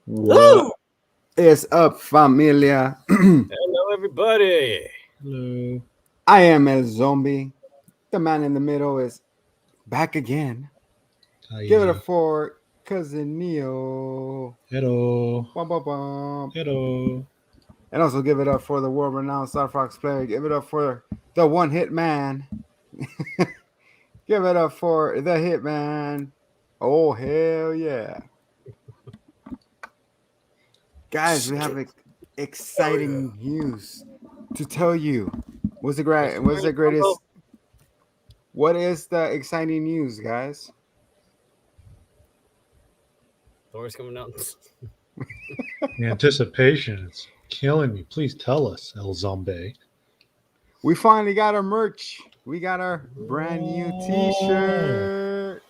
What is up, familia? Hello, everybody. Hello. I am El Zombie. The man in the middle is back again. Hi. Give it up for Cousin Neo. Hello. Bum, bum, bum. Hello. And also give it up for the world-renowned Star Fox player. Give it up for the one-hit man. Give it up for the Hitman. Oh, hell yeah. Guys, we have exciting news to tell you. What's the greatest? What is the exciting news, guys? Thor's coming out. The anticipation is killing me. Please tell us, El Zombie. We finally got our merch. We got our brand new T-shirt.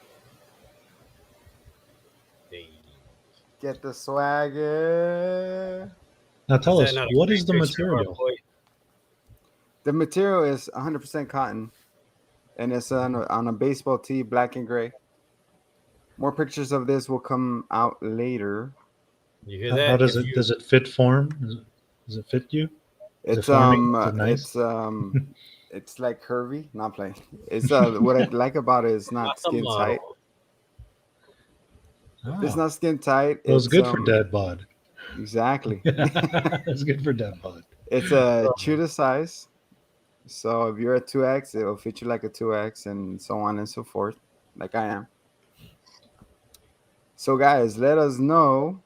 Get the swagger. Now tell us, what is the material? The material is 100% cotton, and it's on a baseball tee, black and gray. More pictures of this will come out later. You hear that? How does it? Does it fit form? Does it fit you? It's nice? It's like curvy. Not playing. It's what I like about it is not skin tight. Oh. It's not skin tight. Well, it's good for dead bod. Exactly. It's good for dead bod. It's true to size. So if you're a 2X, it'll fit you like a 2X and so on and so forth, like I am. So guys, let us know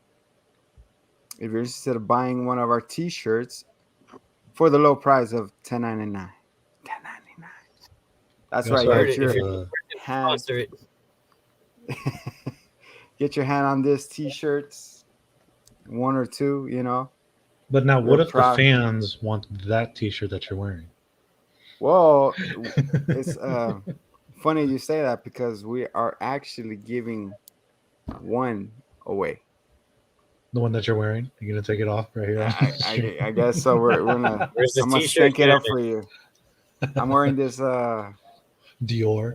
if you're interested in buying one of our T-shirts for the low price of $10.99. $10.99. That's right. Get your hand. Get your hand on this T-shirts, one or two, you know. But now, what if the fans want that T-shirt that you're wearing? Well, it's funny you say that because we are actually giving one away. The one that you're wearing? You're gonna take it off right here? I guess so. We're gonna. I'm gonna spank it up for you. I'm wearing this Dior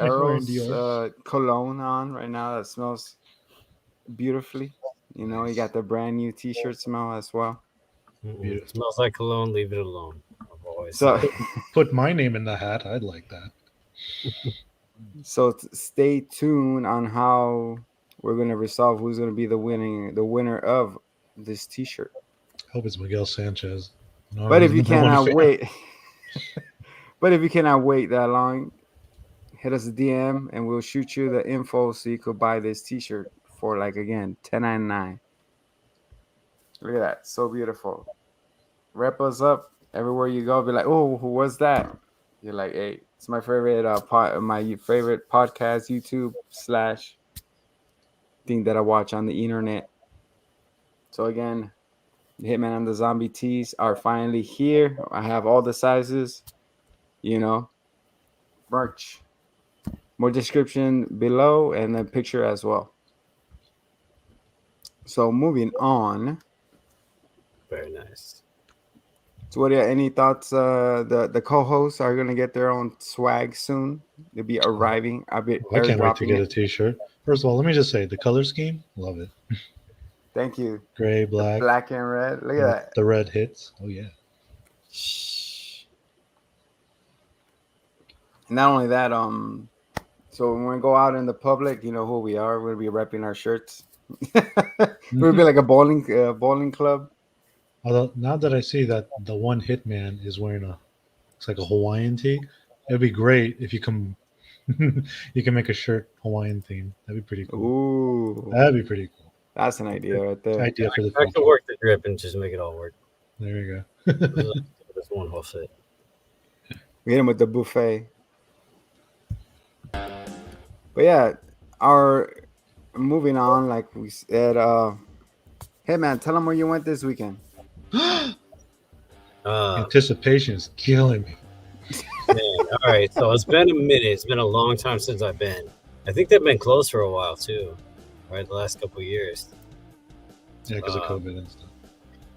Eros cologne on right now that smells beautifully. You know, you got the brand new T-shirt smell as well. It smells like cologne. Leave it alone. So put my name in the hat. I'd like that. So stay tuned on how we're gonna resolve who's gonna be the winner of this T-shirt. I hope it's Miguel Sanchez. No, but if you cannot wait, that long, hit us a DM and we'll shoot you the info so you could buy this T-shirt for like again $10.99. Look at that, so beautiful. Rep us up everywhere you go. Be like, oh, who was that? You're like, hey, it's my favorite my favorite podcast, YouTube / thing that I watch on the internet. So again, the Hitman and the Zombie tees are finally here. I have all the sizes, you know, merch. More description below and a picture as well. So moving on. Very nice. So what are any thoughts? The co-hosts are gonna get their own swag soon. They'll be arriving. I can't wait to get a T-shirt. First of all, let me just say the color scheme, love it. Thank you. Gray, black, black and red. Look at that. The red hits. Oh yeah. Not only that, so when we go out in the public, you know who we are. We'll be repping our shirts. We'll be like a bowling club. Although now that I see that the one Hitman is wearing it's like a Hawaiian tee, it'd be great if you can make a shirt Hawaiian theme. That'd be pretty cool. Ooh, that'd be pretty cool. That's an idea right there. Idea for the future. I can work the drip and just make it all work. There you go. That's one whole set. We hit him with the buffet. But yeah, moving on, like we said, Hey man, tell them where you went this weekend. Anticipation is killing me. Man, all right. So it's been a minute. It's been a long time since I've been. I think they've been closed for a while too, right? The last couple of years. Yeah, because of COVID and stuff.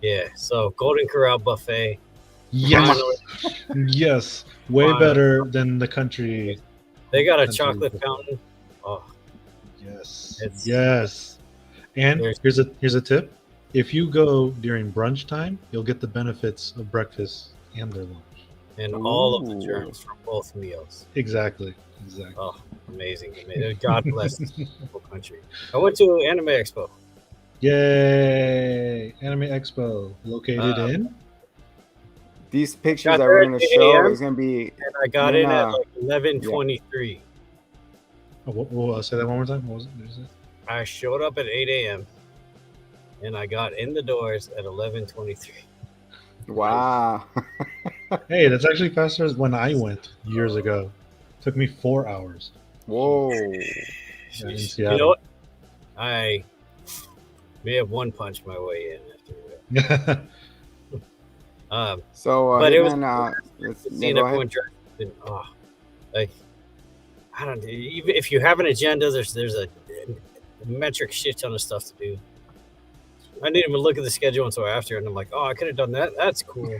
Yeah. So Golden Corral Buffet. Yes, yes, way Finally. better than the country. They got a Country chocolate buffet. fountain. Oh, Yes, It's- yes. And There's- here's a tip: if you go during brunch time, you'll get the benefits of breakfast and their lunch. and all of the Ooh. germs from both meals. Exactly. Oh, amazing. God bless this whole country. I went to Anime Expo. Yay! Anime Expo located in. These pictures Got that there we're at gonna 8 show a.m. is gonna be. And I got in at like 11:23. Oh, say that one more time. What was it? Did you say? I showed up at 8 a.m. and I got in the doors at 11:23. Wow. Hey, that's actually faster than when I went years ago. Took me 4 hours. Whoa. In You Seattle. know what? I may have one punch my way in after that. So, But it was Hitman, let's seeing go everyone ahead. dressed in, like I don't know. Even if you have an agenda, there's a metric shit ton of stuff to do. I didn't even look at the schedule until after, and I'm like, oh, I could have done that. That's cool.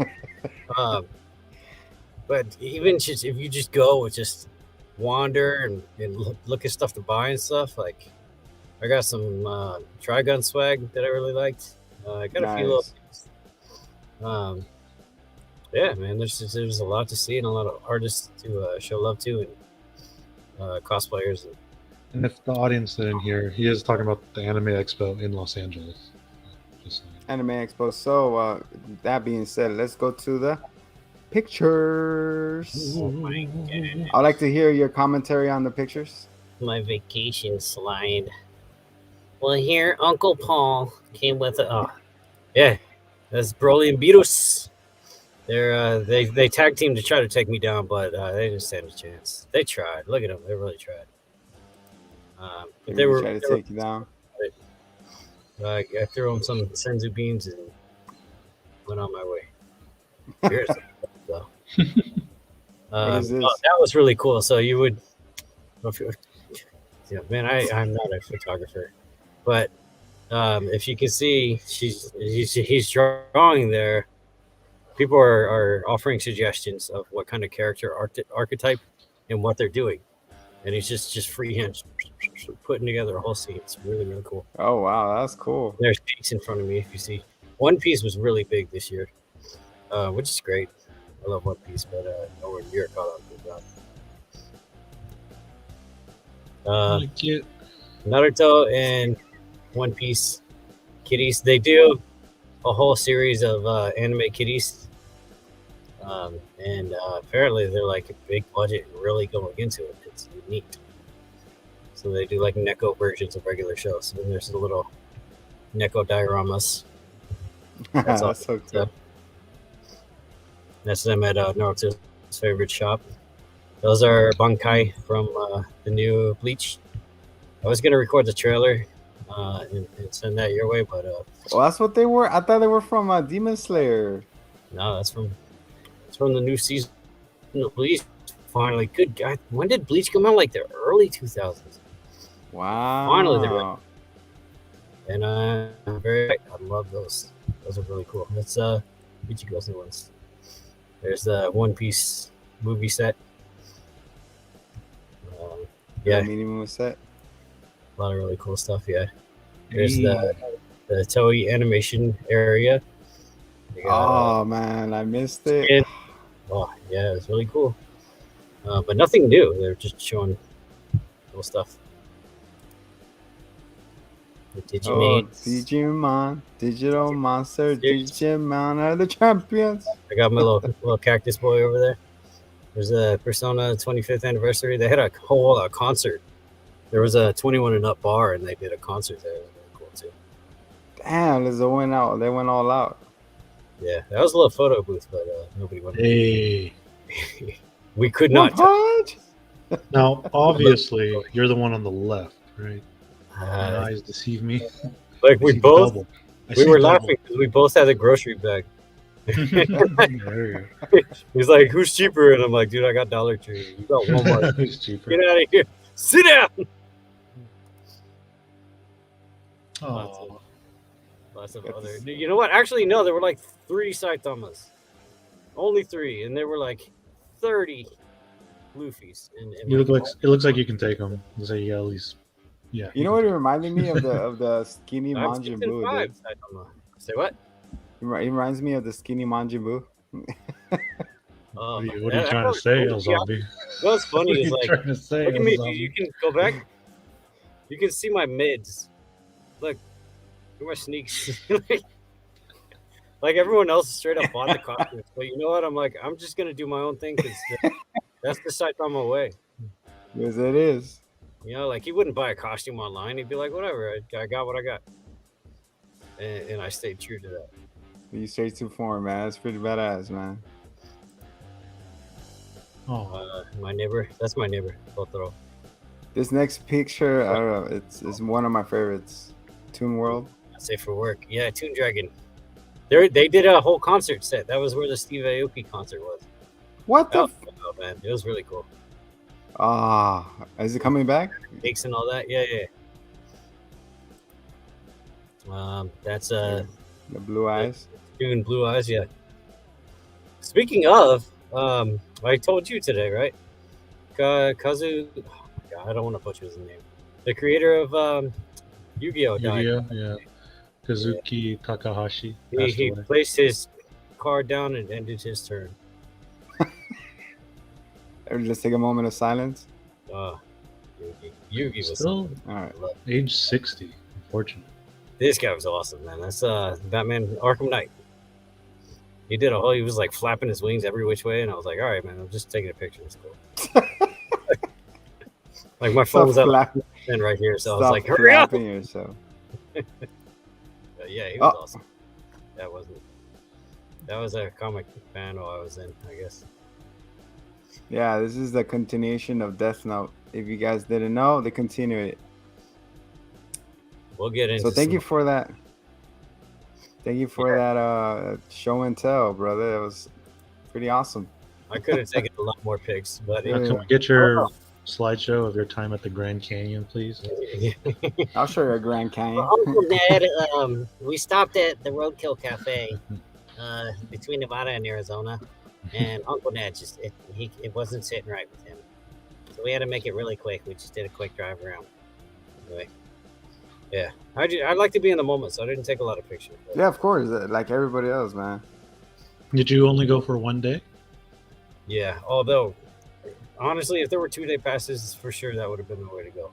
But even just if you just go and just wander and look at stuff to buy and stuff, like I got some Trigun swag that I really liked. I got a few little Nice. things. Yeah, man, there's a lot to see and a lot of artists to show love to and cosplayers. And if the audience didn't hear, he is talking about the Anime Expo in Los Angeles. Just saying. Anime Expo. So, that being said, let's go to the pictures. Oh my god. I'd like to hear your commentary on the pictures. My vacation slide. Well, here Uncle Paul came with yeah, that's Broly and Beerus. They tag teamed to try to take me down, but they didn't stand a chance. They tried. Look at them. They really tried. But they were trying to take you down. I threw them some senzu beans and went on my way. Cheers. So, What is this? that was really cool. So you would, yeah, man, I'm not a photographer, but if you can see, he's drawing there. People are offering suggestions of what kind of character archetype and what they're doing, and he's just freehand putting together a whole scene. It's really, really cool. Oh wow, that's cool. There's Piece in front of me. If you see, One Piece was really big this year, which is great. I love One Piece, but nowhere near caught up with that. Like it. Naruto and One Piece kitties. They do a whole series of anime kitties, and apparently they're like a big budget and really going into it. It's neat. So they do like Neko versions of regular shows, and there's the little Neko dioramas. That's all. so cool. So, that's them at Naruto's favorite shop. Those are Bankai from the new Bleach. I was gonna record the trailer and send that your way, but Well, that's what they were. I thought they were from Demon Slayer. no, it's from the new season of Bleach. Finally, good God, when did Bleach come out? Like the early 2000s. Wow. Finally, they're ready. And I'm very, I love those. Those are really cool. That's Ichigo's new ones. There's the One Piece movie set. Yeah, Minimum set. a lot of really cool stuff. Yeah, there's the Toei animation area. You got, Oh man, I missed it. Skin. Oh yeah, it's really cool. But nothing new. They're just showing cool stuff. The Oh, Digimon. Digimon, Digital Monster, Serious? Digimon are the champions. I got my little cactus boy over there. There's a Persona 25th anniversary. They had a whole concert. There was a 21 and up bar, and they did a concert there. It was really cool too. Damn, they went out. They went all out. Yeah, that was a little photo booth, but nobody went. Hey. We could What? not. Now, obviously, you're the one on the left, right? My Uh, eyes deceive me. like I we see both double. I We see were double. laughing because we both had a grocery bag. There He's like, "Who's cheaper?" And I'm like, "Dude, I got Dollar Tree. You got you go. Walmart. It's cheaper. Get out of here. Sit down." Oh, Lots of Got other. this- You know what? Actually, no. There were like 3 Saitamas. Only 3, and there were like 30 Luffys. And you look like it looks like you can take them. Looks like you at least, yeah. You know what it reminded me of the skinny I'm Majin season Buu, 5 dude. Saitama. Say what? It reminds me of the skinny Majin Buu. What are you trying to say, El Zombie? What's funny What are is you like, trying to say, look at El me. Zombie? You can go back. You can see my mids. Look at my sneaks. Like everyone else straight up bought the costumes. But you know what? I'm like, I'm just gonna do my own thing because that's the Saitama way. Yes, it is. You know, like he wouldn't buy a costume online. He'd be like, whatever, I got what I got, and I stayed true to that. You straight to form, man. That's pretty badass, man. Oh, My neighbor, that's my neighbor, Totoro. This next picture, I don't know. It's one of my favorites. Toon World. I say for work, yeah, Toon Dragon. They did a whole concert set. That was where the Steve Aoki concert was. What the? Oh man, it was really cool. Is it coming back? Cakes and all that, yeah. That's The blue eyes. Toon Blue Eyes, yeah. Speaking of, I told you today, right? Kazu, oh my God, I don't want to butcher his name. The creator of Yu-Gi-Oh died. Yu-Gi-Oh, yeah. Kazuki Takahashi. He placed his card down and ended his turn. Let's take a moment of silence. Yugi was Still something. All right. age 60, unfortunate. This guy was awesome, man. That's Batman Arkham Knight. He did a whole. He was like flapping his wings every which way, and I was like, "All right, man, I'm just taking a picture. It's cool." Like my phone was up and right here, so I was like, "Hurry up!" Yourself. Yeah, he was awesome. That was a comic panel I was in, I guess. Yeah, this is the continuation of Death Note. If you guys didn't know, they continue it. We'll get into. So thank you for that. Thank you for that show and tell, brother. It was pretty awesome. I could have taken a lot more pics, but Can we get your slideshow of your time at the Grand Canyon, please? I'll show you a Grand Canyon. Uncle Ned, we stopped at the Roadkill Cafe between Nevada and Arizona, and Uncle Ned just it wasn't sitting right with him, so we had to make it really quick. We just did a quick drive around. Anyway, yeah, I'd like to be in the moment, so I didn't take a lot of pictures. Yeah, of course, like everybody else, man. Did you only go for one day? Yeah, although honestly, if there were 2-day passes, for sure that would have been the way to go.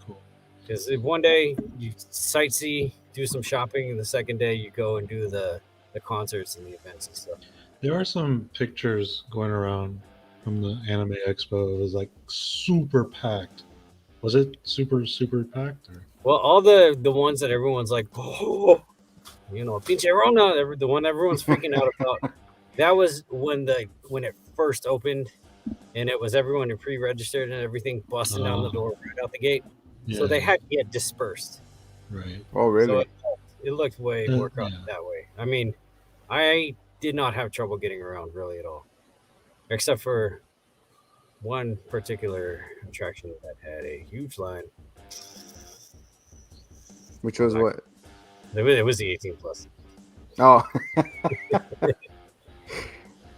Cool. Because one day you sightsee, do some shopping, and the second day you go and do the concerts and the events and stuff. There are some pictures going around from the Anime Expo. It was like super packed. Was it super packed? Or? Well, all the ones that everyone's like, oh, Pinche Rona, the one everyone's freaking out about. That was when it first opened, and it was everyone who pre-registered and everything busting down the door right out the gate. Yeah. So they had to get dispersed. Right. Oh, really? So it looked way more crowded Yeah. that way. I mean, I did not have trouble getting around really at all, except for one particular attraction that had a huge line. Which was what? It was the 18 plus. Oh.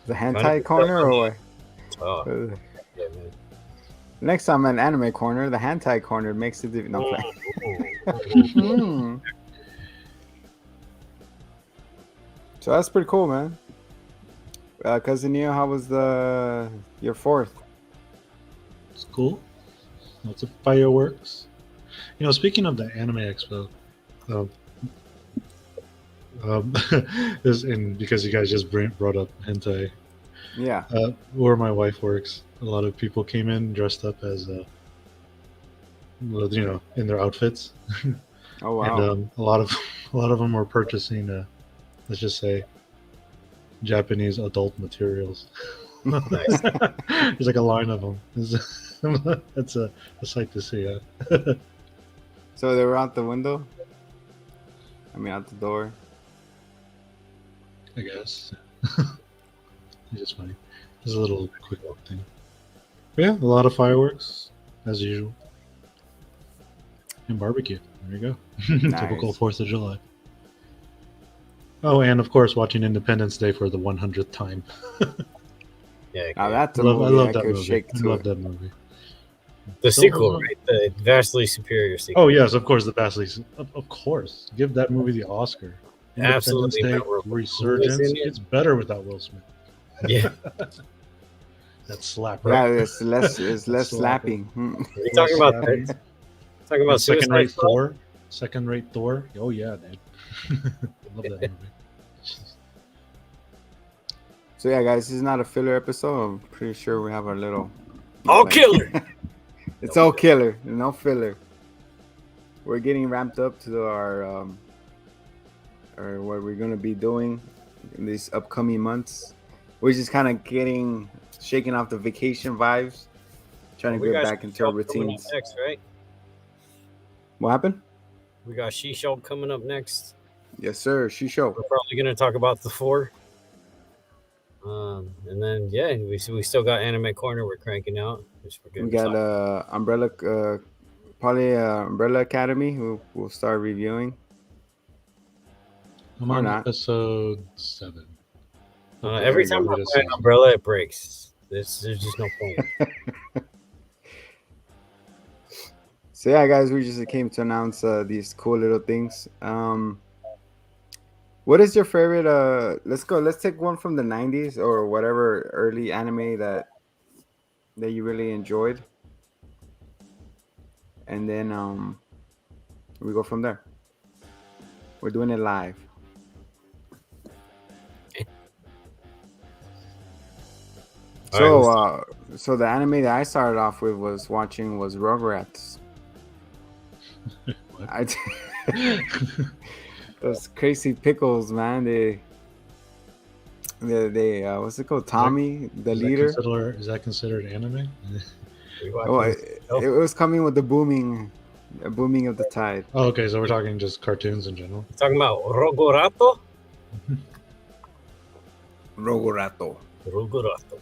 The hentai corner or what? Oh, yeah, man. Next time an anime corner, the hentai corner makes it different. No, Ooh. So that's pretty cool, man. Cousin Neo, how was your 4th? It's cool. Lots of fireworks. Speaking of the Anime Expo, because you guys just brought up hentai, Yeah. where my wife works, a lot of people came in dressed up as, in their outfits. Oh wow. And a lot of them were purchasing, let's just say, Japanese adult materials. Nice. There's like a line of them. That's a sight to see. So they were out the window. I mean, out the door. I guess. It's just funny. Just a little quick thing. But yeah, a lot of fireworks as usual, and barbecue. There you go. Typical Nice. 4th of July. Oh, and of course, watching Independence Day for the 100th time. Yeah, Now okay. that's I a love movie I that could movie. shake I to love it. that movie. The Still holds sequel, up. right? The vastly superior sequel. Oh yes, of course, the vastly. Of course, give that movie the Oscar. Independence Absolutely, Day memorable. Who was resurgence. in it? It's better without Will Smith. Yeah. That slapper. Yeah, it's less That slapper. slapping. Hmm. You're Less talking about slapping. that. Talking about And second Suicide rate Squad? Thor. Second rate Thor. Oh yeah, dude. I love that movie. So yeah, guys, this is not a filler episode. I'm pretty sure we have our little. All like- killer. It's all killer, no filler. We're getting ramped up to our or what we're gonna be doing in these upcoming months. We're just kind of shaking off the vacation vibes, trying to We get got back into our She-Hulk coming up routines. next, right? What happened? We got She-Hulk coming up next. Yes, sir. She show. We're probably going to talk about the 4. And then, yeah, we still got Anime Corner we're cranking out. Which we're We gonna got talk- Umbrella, probably Umbrella Academy, who we'll start reviewing. I'm Or on not. episode 7. every there time you I go. play an Umbrella, it breaks. There's just no point. So yeah, guys, we just came to announce these cool little things. What is your favorite? Let's go. Let's take one from the '90s or whatever early anime that you really enjoyed, and then we go from there. We're doing it live. So, so the anime that I started off with was Rugrats. What? Those crazy pickles, man. They what's it called? Tommy, the leader. Is that considered anime? We Oh, watching- it was coming with the booming of the tide. Oh, okay, so we're talking just cartoons in general. talking about Rogorato? Rogorato. Rogorato.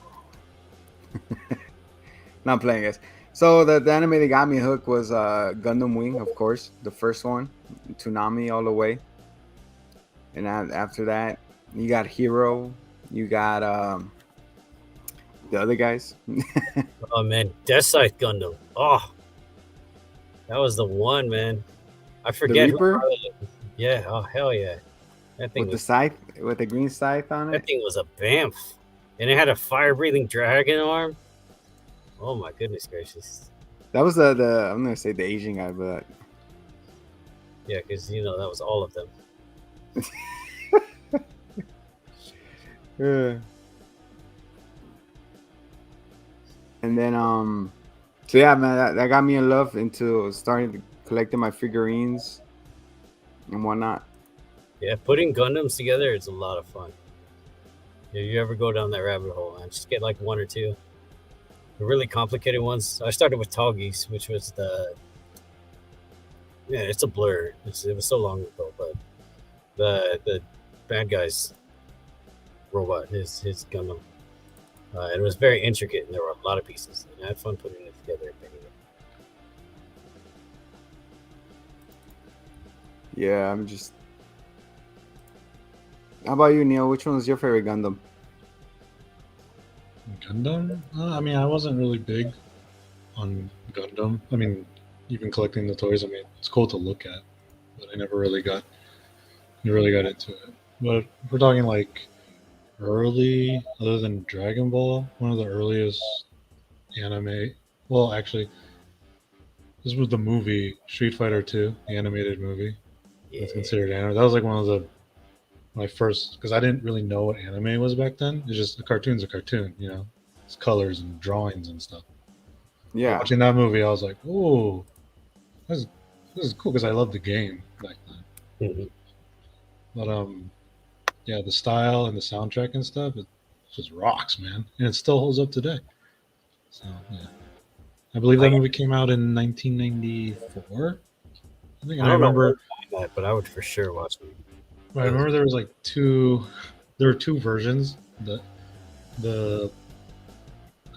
Not playing, guys. So the anime that got me hooked was Gundam Wing, of course, the first one, Toonami all the way. And after that, you got Hero, you got the other guys. Oh man, Death Scythe Gundam. Oh, that was the one, man. I forget. Reaper? Yeah. Oh hell yeah. That thing with the was scythe, with the green scythe on that it. thing was a bamf, and it had a fire-breathing dragon arm. Oh my goodness gracious. That was the I'm gonna say the Asian guy, but Yeah, because that was all of them. yeah. And then so yeah, man, that got me in love into starting collecting my figurines and whatnot. Yeah, putting Gundams together is a lot of fun. If you ever go down that rabbit hole, man, just get like 1 or 2. The really complicated ones. I started with Toggies, which was it's a blur. It was so long ago, but the bad guy's robot, his Gundam, it was very intricate, and there were a lot of pieces, and I had fun putting it together. Yeah, I'm just. How about you, Neil? Which one was your favorite Gundam? Gundam? I mean, I wasn't really big on Gundam. I mean, even collecting the toys. I mean, it's cool to look at, but I never really got into it. But if we're talking like early, other than Dragon Ball, one of the earliest anime. Well, actually, this was the movie Street Fighter 2, the animated movie. Yeah, That's considered anime. That was like one of my first, because I didn't really know what anime was back then. It's just a cartoon's a cartoon, it's colors and drawings and stuff. Yeah, Watching that movie, I was like, "Oh, this is cool," because I loved the game back then. Mhm. But yeah, the style and the soundtrack and stuff, it just rocks, man, and it still holds up today. So yeah, I believe that movie came out in 1994. I think I don't know remember. that, but I would for sure watch them. I remember there was like there were two versions. The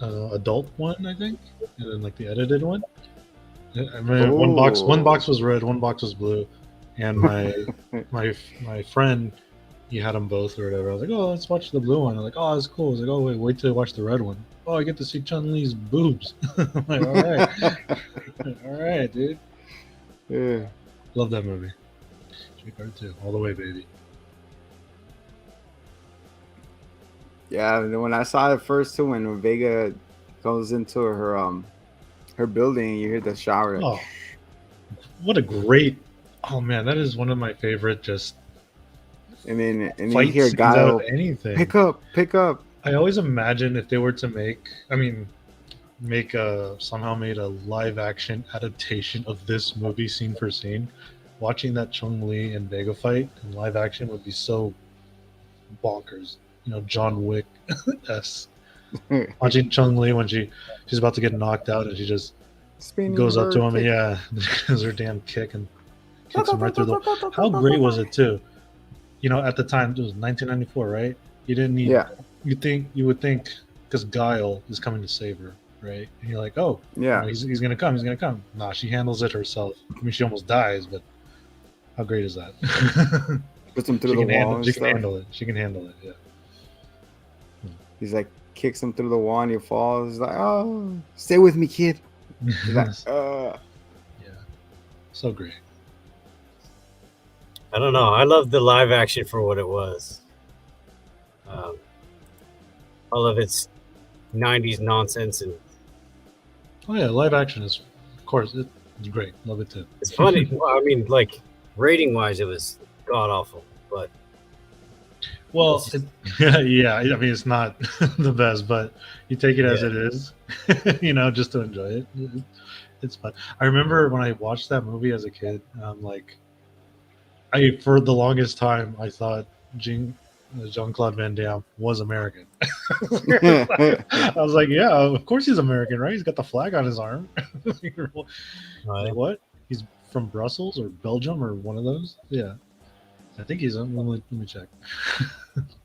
adult one, I think, and then like the edited one. I mean, one box was red, one box was blue, and my friend, he had them both or whatever. I was like, oh, let's watch the blue one. I'm like, oh, that's cool. I was like, oh, wait till I watch the red one. Oh, I get to see Chun-Li's boobs. I'm like, all right, all right, dude. Yeah. Love that movie. J-Card 2, all the way, baby. Yeah, when I saw it first too, when Vega goes into her building, you hear the shower. Oh, what a great! Oh man, that is one of my favorite. Just and then fight you hear scenes out Guile of anything. pick up. I always imagine if they were to somehow made a live action adaptation of this movie scene for scene. Watching that Chun-Li and Vega fight in live action would be so bonkers. You know, John Wick s. Watching Chun-Li when she's about to get knocked out and she just goes up to him and gives her damn kick and kicks him right through the. How great was it too? You know, at the time it was 1994, right? You didn't need. Yeah. You would think because Guile is coming to save her, right? And you're like, oh, yeah, he's gonna come. He's gonna come. Nah, she handles it herself. I mean, she almost dies, but how great is that? Puts him through the wall. She can handle it. She can handle it. Yeah. He's like kicks him through the wall and he falls. He's like, oh, stay with me, kid. He's like, yeah, so great. I don't know. I love the live action for what it was. All of its 90s nonsense and oh yeah, live action is, of course, it's great. Love it too. It's funny. Well, I mean, like rating wise, it was god awful, but well, yeah. I mean, it's not the best, but you take it as it is, you know, just to enjoy it. It's fun. I remember when I watched that movie as a kid. For the longest time, I thought Jean-Claude Van Damme was American. I was like, yeah, of course he's American, right? He's got the flag on his arm. Like, what? He's from Brussels or Belgium or one of those? Yeah. I think he's. Let me check.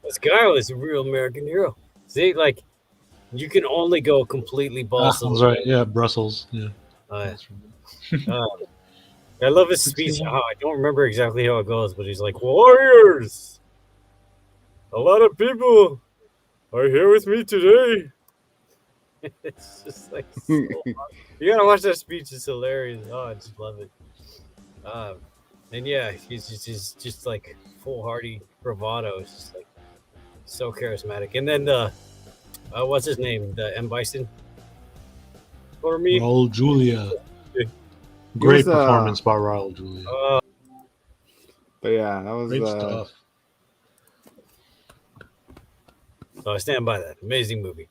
This guy was a real American hero. See, like, you can only go completely Brussels. Right. Yeah, Brussels. Yeah. I love his speech. I don't remember exactly how it goes, but he's like, warriors! A lot of people are here with me today. It's just like, so you gotta watch that speech. It's hilarious. Oh, I just love it. And yeah, he's just like foolhardy bravado. It's just like so charismatic. And then what's his name? The M. Bison? For me? Raul Julia. Great performance by Raul Julia. But yeah, that was great stuff. So I stand by that. Amazing movie.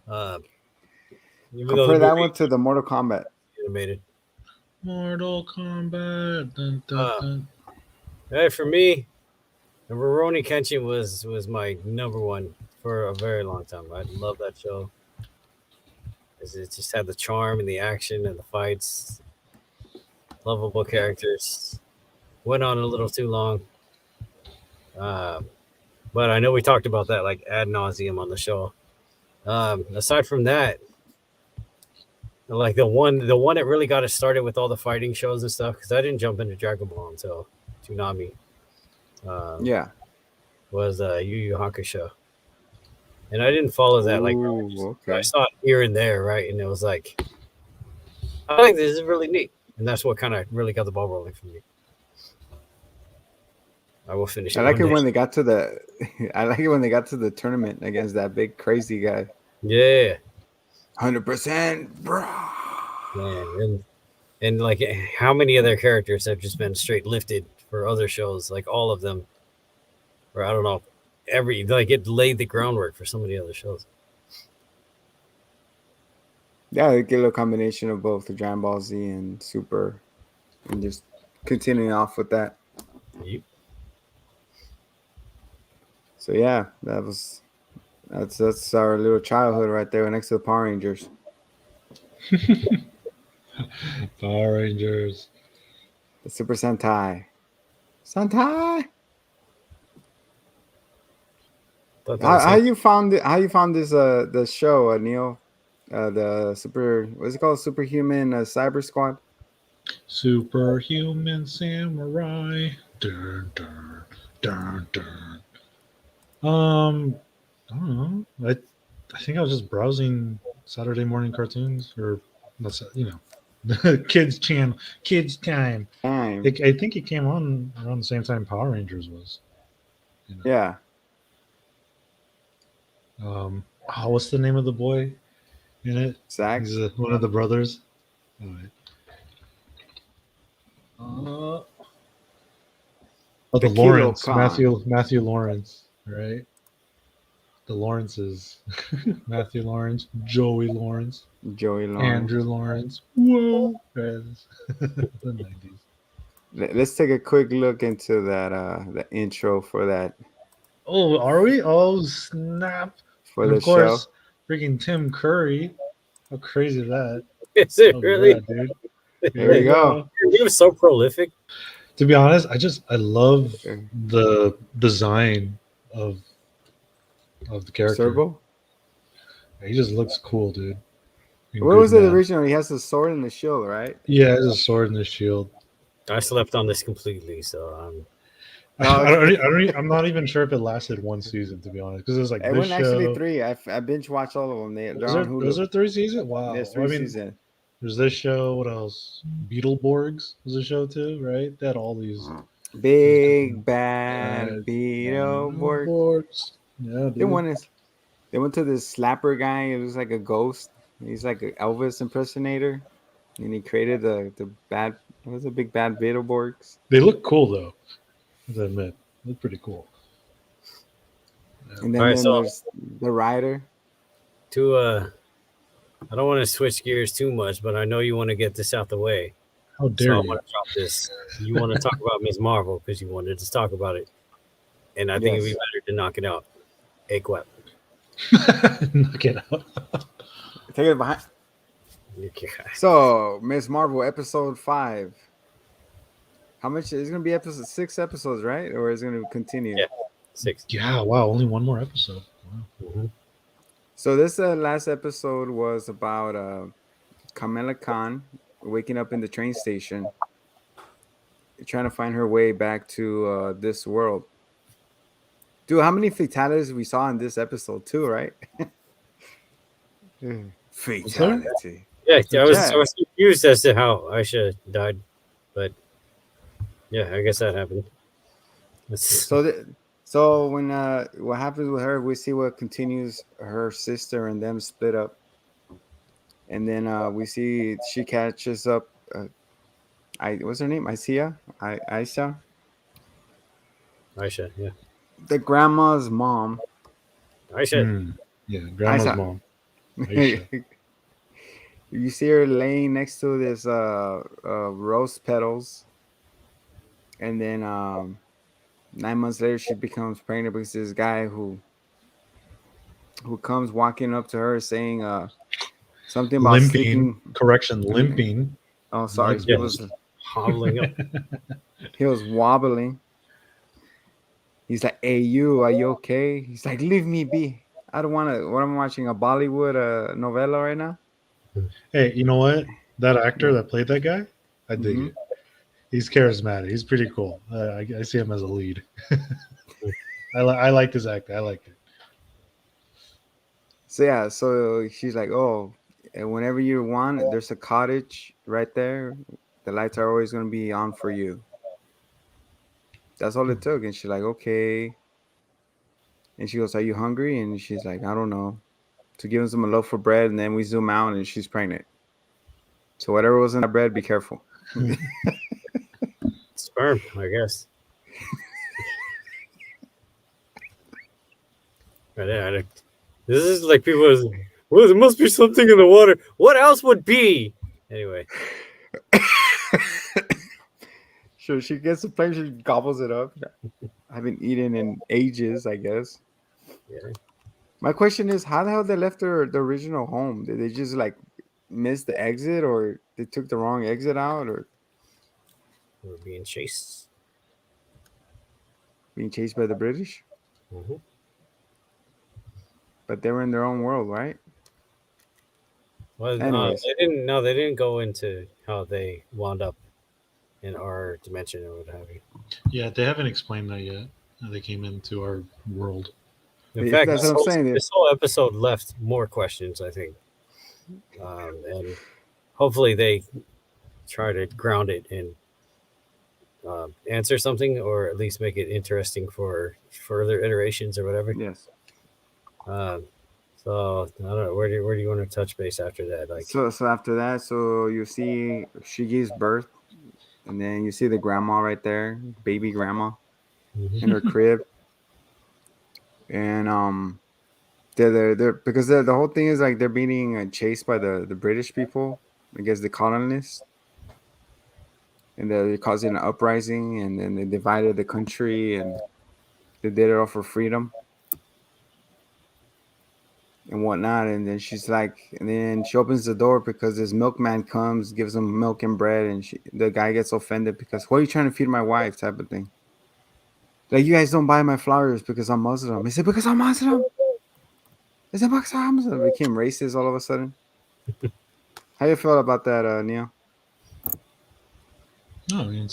Compare that one to the Mortal Kombat animated. Mortal Kombat. Dun, dun, dun. Hey, for me, Rurouni Kenshin was my number one for a very long time. I love that show. It just had the charm and the action and the fights. Lovable characters. Went on a little too long. But I know we talked about that like ad nauseum on the show. Aside from that, like the one that really got us started with all the fighting shows and stuff, because I didn't jump into Dragon Ball until Toonami. Was Yu Yu Hakusho. And I didn't follow that. I saw it here and there, right? And it was like, I think this is really neat. And that's what kind of really got the ball rolling for me. I will finish. I like it when they got to the. I like it when they got to the tournament against that big crazy guy. Yeah. 100%, bro. Yeah, and like how many other characters have just been straight lifted for other shows? Like all of them, or I don't know, it laid the groundwork for so many other shows. Yeah, they get a little combination of both the Dragon Ball Z and Super, and just continuing off with that. Yep. So yeah, that's our little childhood right there next to the Power Rangers. Power Rangers. The Super Sentai. Santai. Thought that How, was how some- you found it? How you found this the show, Neil? The super what's it called? Superhuman Cyber Squad. Superhuman samurai. Dun, dun, dun, dun. I don't know. I think I was just browsing Saturday morning cartoons, or that's kids channel, kids time. Damn. I think it came on around the same time Power Rangers was. You know. Yeah. What's the name of the boy in it? Zach. He's one of the brothers. All right. The The Kilo Lawrence, Khan. Matthew Lawrence, right? The Lawrences, Matthew Lawrence, Joey Lawrence, Joey Lawrence. Andrew Lawrence. Whoa, the 90s. Let's take a quick look into that the intro for that Oh, are we? Oh, snap! for And the of show. course, freaking Tim Curry. How crazy is that? Is it Oh really? yeah, dude. Here we go. He was so prolific. To be honest, I love Okay. the design of the character. Servo. He just looks cool, dude. What was it originally? He has the sword and the shield, right? Yeah, he has a sword and a shield. I slept on this completely, so I'm not even sure if it lasted one season, to be honest, because it was like It this went actually show. 3. I binge watched all of them. They're on Hulu. Was there 3 seasons? Wow. There's 3 seasons. There's this show. What else? Beetleborgs was a show too, right? They had all these Big bad Beetleborg. Beetleborgs. Yeah, dude. They went to this slapper guy. It was like a ghost. He's like an Elvis impersonator, and he created the bad. What was the big bad Beetleborgs? They look cool though. As I admit, they look pretty cool. And then, Alright, then so- there's the rider. I don't want to switch gears too much, but I know you want to get this out the way. How So dare I you? want to drop this. You want to talk about Ms.Marvel because you wanted to talk about it, and I think it'd be Yes. better to knock it out. AQUEP. Knock it out. Take it behind. So Ms.Marvel episode 5. How much is going to be episode 6 episodes, right? Or is it going to continue? Yeah. 6. Yeah, wow, only one more episode. Wow. Mm-hmm. So this last episode was about Kamala Khan waking up in the train station, trying to find her way back to this world. Dude, how many fatalities we saw in this episode too, right? Fatality. Yeah, I was Yeah. confused as to how Aisha died, but yeah, I guess that happened. So when what happens with her, we see what continues her sister and them split up, and then we see she catches up. What's her name? Aisha. Aisha, yeah, The grandma's mom. Aisha. Yeah, grandma's Aisha. mom. Aisha. You see her laying next to this rose petals, and then 9 months later she becomes pregnant because this guy who comes walking up to her saying something about Limping. sleeping. Correction, limping. Oh, sorry, Not he just- was Hobbling up. he was wobbling. He's like, "Hey, are you okay?" He's like, "Leave me be. I don't want to." What I'm watching a Bollywood novella right now. Hey, you know what? That actor that played that guy, I dig Mhm. it. He's charismatic. He's pretty cool. I see him as a lead. I like this actor. I like it. So yeah, so she's like, "Oh, and whenever you want, there's a cottage right there. The lights are always gonna be on for you." That's all it took, and she's like, "Okay." And she goes, "Are you hungry?" And she's like, "I don't know." So gives him a loaf of bread, and then we zoom out, and she's pregnant. So whatever was in that bread, be careful. Sperm, I guess. This is like people. Well, there must be something in the water. What else would be? Anyway, Sure, she gets the plate, she gobbles it up. I haven't eaten in ages, I guess. yeah. My question is, how the hell they left the original home? Did they just like miss the exit, or they took the wrong exit out, or We're being chased. being chased by the British, Mm-hmm. but they were in their own world, right? Well, Anyways, they didn't. No, they didn't go into how they wound up in our dimension or what have you. Yeah, they haven't explained that yet. How they came into our world. In fact, that's what I'm saying. this whole episode left more questions, I think, and hopefully they try to ground it and answer something, or at least make it interesting for further iterations or whatever. Yes. Um, so I don't know. Where do you want to touch base after that? Like, So after that, so you see she gives birth, and then you see the grandma right there, baby grandma in her crib, and they're because the whole thing is like they're being chased by the British people, I guess the colonists, and they're causing an uprising, and then they divided the country, and they did it all for freedom and whatnot. And then she's like, and then she opens the door because this milkman comes, gives them milk and bread, and the guy gets offended because what are you trying to feed my wife, type of thing. Like, you guys don't buy my flowers because I'm Muslim. He said, because I'm Muslim. He said, because I'm Muslim. It became racist all of a sudden. How you feel about that, Neil? No, I mean,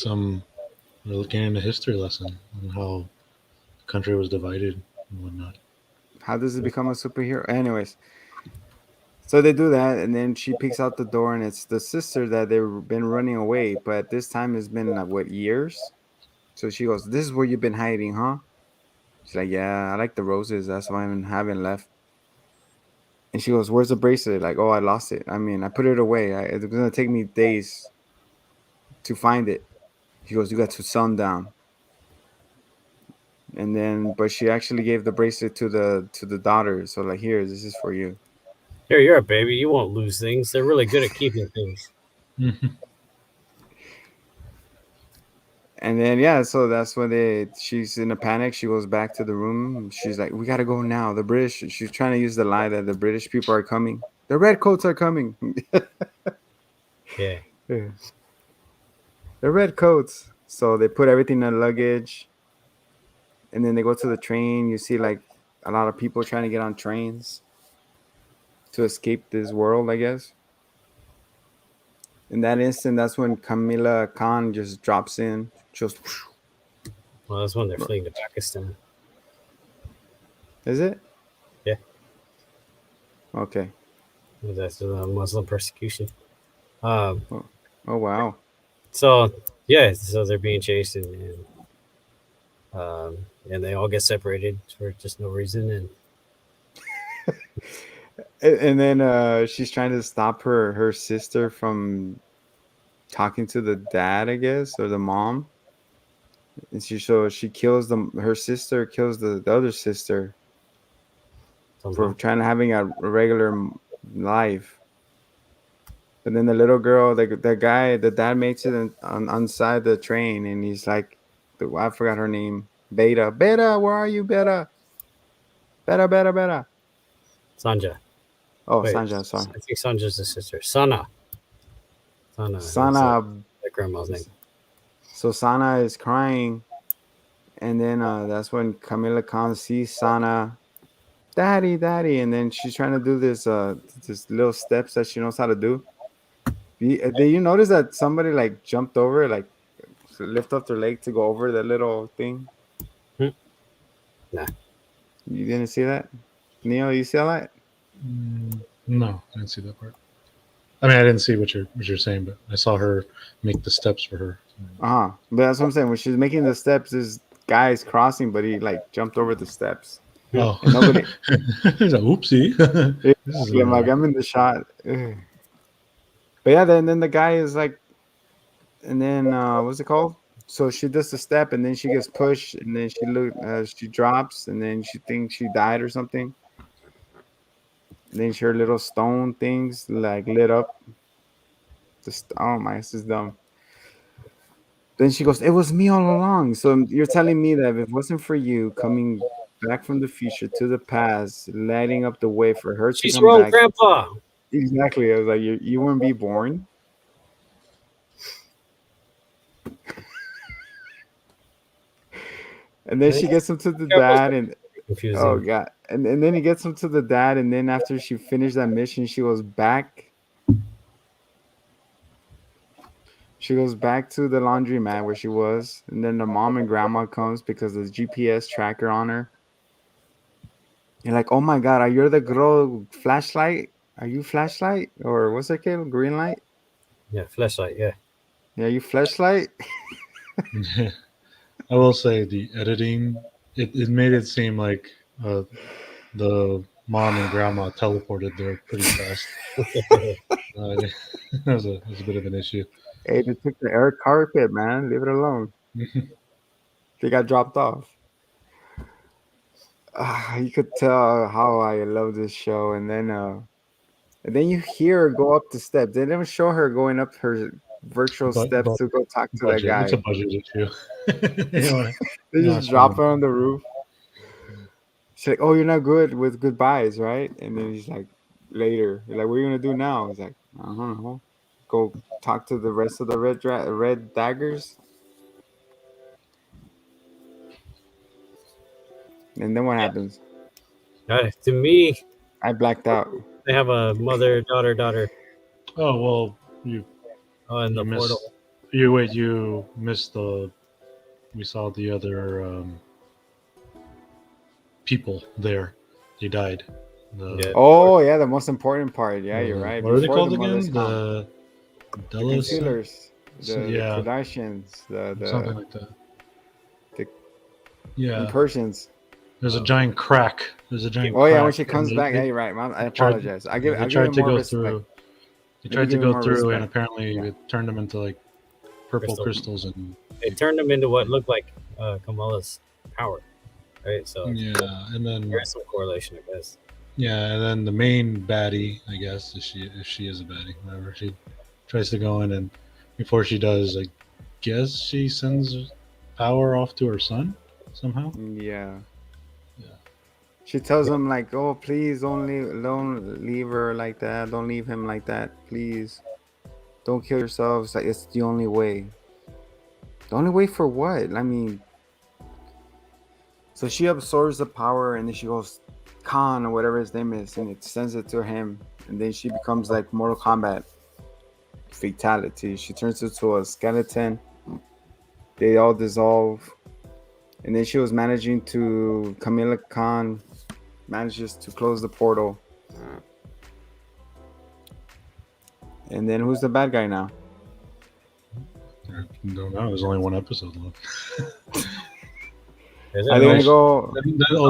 we're looking at a history lesson on how the country was divided and whatnot. How does it become a superhero? Anyways, so they do that, and then she peeks out the door, and it's the sister that they've been running away, but this time it's been like what, years? So she goes, "This is where you've been hiding, huh?" She's like, "Yeah, I like the roses. That's why I haven't left." And she goes, "Where's the bracelet?" Like, "Oh, I lost it. I mean, I put it away. It's gonna take me days to find it." She goes, "You got to sundown." And then, but she actually gave the bracelet to the daughter. So like, here, this is for you. here, you're a baby. You won't lose things. They're really good at keeping things. And then yeah, so that's when she's in a panic. She goes back to the room. She's like, "We gotta go now. The British." She's trying to use the lie that the British people are coming. The redcoats are coming. Yeah. The redcoats. So they put everything in luggage, and then they go to the train. You see like a lot of people trying to get on trains to escape this world, I guess. In that instant, that's when Camila Khan just drops in. Just Well, that's when they're fleeing to Pakistan. is it? Yeah. Okay. That's the Muslim persecution. Um, Oh wow. so yeah, so they're being chased, and they all get separated for just no reason. And And then she's trying to stop her sister from talking to the dad, I guess, or the mom. And she kills her sister kills the other sister for somehow, trying to having a regular life. But then the little girl, the guy, the dad makes it on side the train, and he's like, I forgot her name. Beta, Beta, where are you, Beta? Beta, Beta, Beta. Sanja. Oh, Wait, Sanja, sorry. I think Sanja's the sister. Sana. Sana. That's Sana. that grandma's name. So Sana is crying, and then that's when Camila Khan sees Sana, Daddy, Daddy, and then she's trying to do this little steps that she knows how to do. Did you notice that somebody like jumped over, like lift up their leg to go over that little thing? Hmm. Nah. You didn't see that, Neil? You see that? No, I didn't see that part. I mean, I didn't see what you're saying, but I saw her make the steps for her. But that's what I'm saying. When she's making the steps, this guy is crossing, but he like jumped over the steps. Oh, And nobody. He's like, oopsie. This is Yeah, like I'm in the shot. Ugh. But yeah, then the guy is like, and then what's it called? So she does the step, and then she gets pushed, and then she drops, and then she thinks she died or something. And then her little stone things like lit up. Oh my, this is dumb. Then she goes, "It was me all along." So you're telling me that if it wasn't for you coming back from the future to the past, lighting up the way for her to She's come your own back. grandpa. Exactly. I was like, you wouldn't be born. And then she gets him to the dad, and oh confusing. god, and then he gets him to the dad, and then after she finished that mission, she goes back. She goes back to the laundromat where she was, and then the mom and grandma comes because there's GPS tracker on her. You're like, oh my god, are you the girl flashlight? Are you flashlight or what's that kid? Green light? Yeah, flashlight. Yeah, Yeah, you flashlight. I will say the editing, it made it seem like the mom and grandma teleported there pretty fast. That was a bit of an issue. Hey, they took the air carpet, man. Leave it alone. They got dropped off. You could tell how I love this show, and then you hear her go up the steps. They never show her going up her virtual steps But to go talk to that budget, it's a guy. budget issue. you know, They just drop her on the roof. She's like, "Oh, you're not good with goodbyes, right?" And then he's like, "Later." You're like, "What are you gonna do now?" He's like, "I don't know. Go talk to the rest of the red daggers." And then what happens? to me, I blacked out. they have a mother, daughter. Oh well, you In the you portal. missed. You missed the. We saw the other people there. They died. Yeah. Oh yeah, the most important part. Yeah, you're right. What are they Before called the mothers again? come. The The Dallas, concealers, the yeah, Kardashians, something like that. the Yeah, Persians. there's a giant crack. There's a giant. Oh yeah, crack, when she comes and back, yeah, you're right, Mom. I tried- apologize. They I'll give tried it to more go respect. through. They Let me tried to give it go more through, and respect. apparently Yeah. it turned them into like purple crystals, and It turned them into what looked like Kamala's power, right? So yeah, and then there's some correlation, I guess. yeah, and then the main baddie, I guess, if she is a baddie, whatever, she tries to go in, and before she does, I guess she sends power off to her son somehow. Yeah. Yeah. She tells him like, "Oh, please don't leave her like that. Don't leave him like that. Please, don't kill yourselves. Like it's the only way. The only way for what? I mean." So she absorbs the power, and then she goes Khan or whatever his name is, and it sends it to him, and then she becomes like Mortal Kombat fatality. She turns into a skeleton. They all dissolve, and then she was managing to Camilla Khan manages to close the portal. And then who's the bad guy now? I don't know. There's only one episode left. Is Are it they gonna nice? go?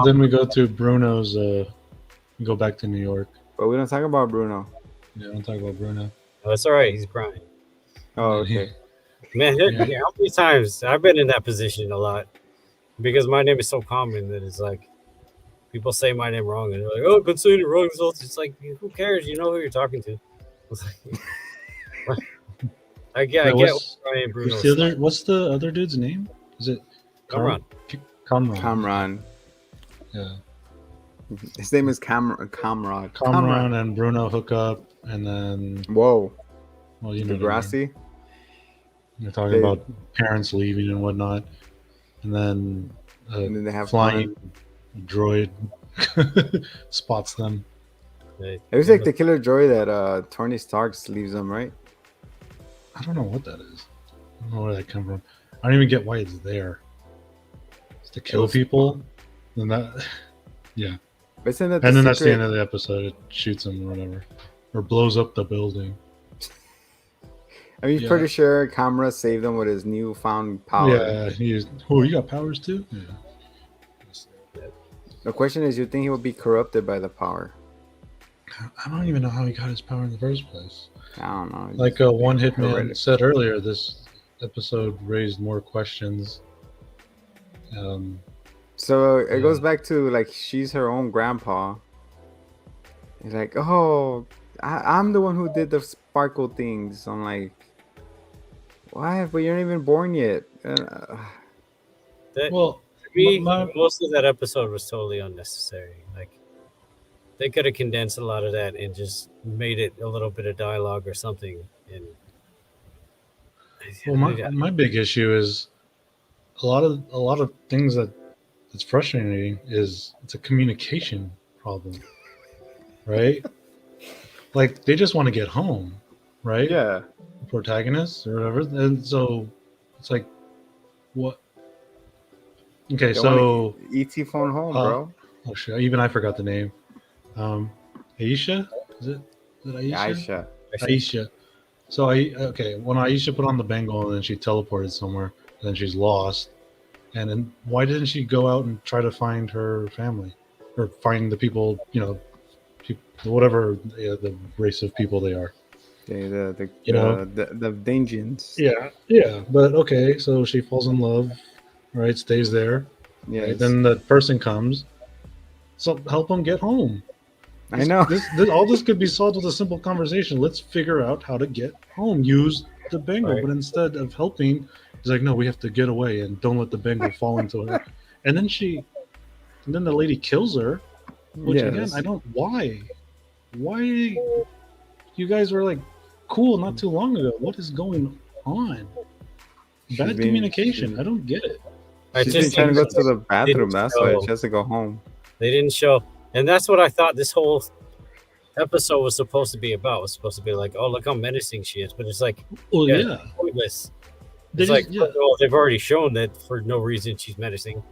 Then we go to Bruno's. We go back to New York. But we don't talk about Bruno. Yeah, don't talk about Bruno. Oh, that's all right. He's crying. Oh, Yeah, okay. Man, Yeah. how many times I've been in that position a lot because my name is so common that it's like people say my name wrong and they're like, "Oh, good saying it wrong." So it's like, who cares? You know who you're talking to. It's like, I get what's, Brian Bruno. what's the other dude's name? Is it Kamran. Kamran. Kamran. Yeah. His name is Kamran. Kamran and Bruno hook up, and then Whoa. well, you know, Degrassi. you're talking They- about parents leaving and whatnot, and then And then they have flying droid spots them. It was like the killer droid that Tony Stark leaves them, right? I don't know what that is. I don't know where that come from. I don't even get why it's there. It's to kill was people. Then that, yeah. But isn't that And then the that's the secret? end of the episode. It shoots them or whatever, or blows up the building. I mean, Yeah. pretty sure Kamra saved them with his newfound power. Yeah, oh, you got powers too. Yeah. The question is, you think he will be corrupted by the power? I don't even know how he got his power in the first place. I don't know. Like one hitman Hereditary. said earlier, this episode raised more questions. So it Yeah. goes back to like she's her own grandpa. He's like, oh, I'm the one who did the sparkle things. I'm like, what? But you're not even born yet. Well, To me, my- most of that episode was totally unnecessary. Like they could have condensed a lot of that and just made it a little bit of dialogue or something. And well, my big issue is a lot of things that that's frustrating is it's a communication problem, right? Like they just want to get home, right? Yeah. The protagonists or whatever, and so it's like, what? Okay, They want so to ET phone home, uh, bro. oh shit, even I forgot the name. Um, Aisha, is it Aisha? Aisha. Aisha. So I okay, when Aisha put on the bangle and then she teleported somewhere, and then she's lost. And then why didn't she go out and try to find her family, or find the people, whatever the race of people they are? You know? The Dangians. Yeah, yeah. But okay, so she falls in love, right? Stays there, right? Yes. Then the person comes, so help them get home. I know. All this could be solved with a simple conversation. Let's figure out how to get home. Use the bangle, Right. but instead of helping, he's like, no, we have to get away and don't let the bangle fall into her. And then the lady kills her. Which again, Yes. I don't. Why? Why? You guys were like cool not too long ago. What is going on? She's Bad been- communication. she- I don't get it. I She's been just trying to go think to the bathroom. didn't That's why show- she has to go home. They didn't show, and that's what I thought this whole episode was supposed to be about. It was supposed to be like, oh, look how menacing she is, but it's like Well, Yeah. yeah. pointless. They It's just- like, yeah. well, they've already shown that for no reason she's menacing.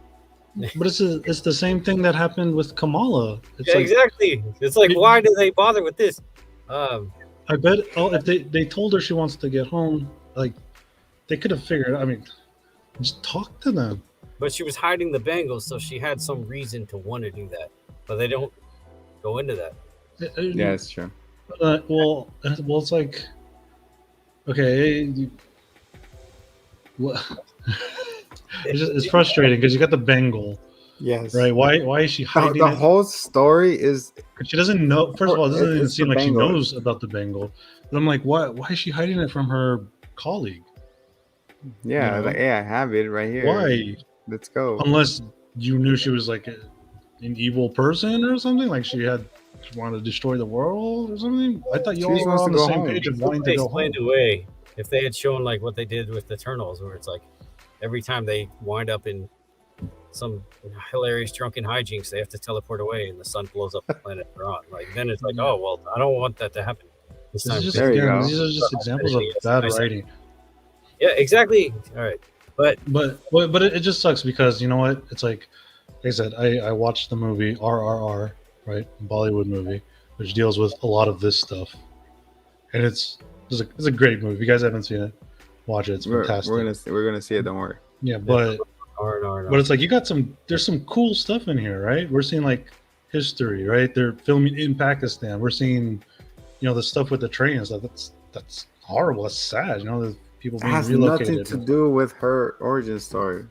But it's the same thing that happened with Kamala. It's Yeah, like, exactly. It's like, It- why do they bother with this? I bet. Oh, if they told her she wants to get home, like they could have figured. I mean, just talk to them. But she was hiding the bangles, so she had some reason to want to do that. But they don't go into that. Yeah, it's true. Well, it's like, okay, what? It's frustrating because you got the bangle, Yes. right? Why is she hiding The it? whole story is She doesn't know. First of all, it doesn't even It's seem the like she bangle. knows about the bangle. But I'm like, why is she hiding it from her colleague? yeah, You know? like hey, I have it right here. Why? Let's go. Unless you knew she was like an evil person or something, like she wanted to destroy the world or something. I thought you She all just were wants on to the go same home. page of They wanting to go home. explained away if they had shown like what they did with the Eternals, where it's like every time they wind up in some hilarious drunken hijinks, they have to teleport away, and the sun blows up the planet they're on. Like then it's like, oh well, I don't want that to happen this This time. is just, There you again, go. these are just examples of bad writing. Yeah, exactly. All right, but But it just sucks because you know what? It's like I said, I watched the movie RRR, right? Bollywood movie, which deals with a lot of this stuff. And it's a great movie. If you guys haven't seen it, watch it. It's fantastic. We're gonna see it. Don't worry. Yeah, but it's like there's some cool stuff in here, right? We're seeing like history, right? They're filming in Pakistan. We're seeing, the stuff with the train and stuff. That's horrible. That's sad. The people It being has relocated. nothing to do with her origin story.